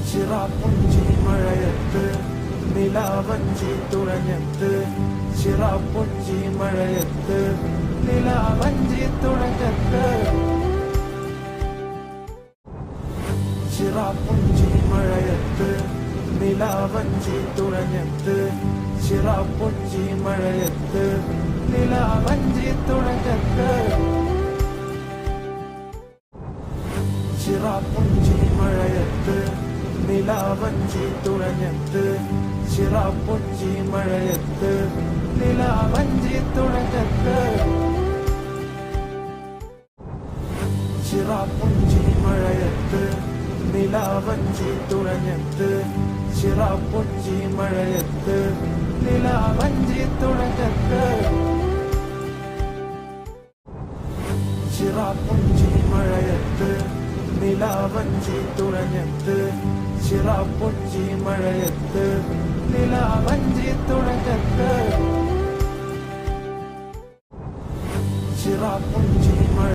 ചിറാപ്പുഞ്ചി മഴയത്ത് നിലാവഞ്ചി തുഴഞ്ഞത്ത് ചിറാപ്പുഞ്ചി മഴയത്ത് നിലാവഞ്ചി തുഴഞ്ഞത്ത് ചിറാപ്പുഞ്ചി മഴയത്ത് നിലാവഞ്ചി തുഴഞ്ഞത്ത് ചിറാപ്പുഞ്ചി മഴയത്ത് നിലാവഞ്ചി തുഴഞ്ഞത്ത് ചിറാപ്പുഞ്ചി മഴയത്ത് നിലാവഞ്ചി തുഴഞ്ഞത്ത് ചിറാപ്പുഞ്ചി മഴയത്ത് നിലാവഞ്ചി തുഴഞ്ഞത്ത് ചിറാപ്പുഞ്ചി മഴയത്ത് നിലാവഞ്ചി തുഴഞ്ഞത്ത് ചിറാപ്പുഞ്ചി മഴയത്ത് നിലാവഞ്ചി തുഴഞ്ഞത്ത് ചിറാപ്പുഞ്ചി മഴയത്ത് നിലാവഞ്ചി തുഴഞ്ഞത്ത് ചിറാപ്പുഞ്ചി മഴയത്ത് നിലാവഞ്ചി തുഴഞ്ഞത്ത് ചിറാപ്പുഞ്ചി മഴ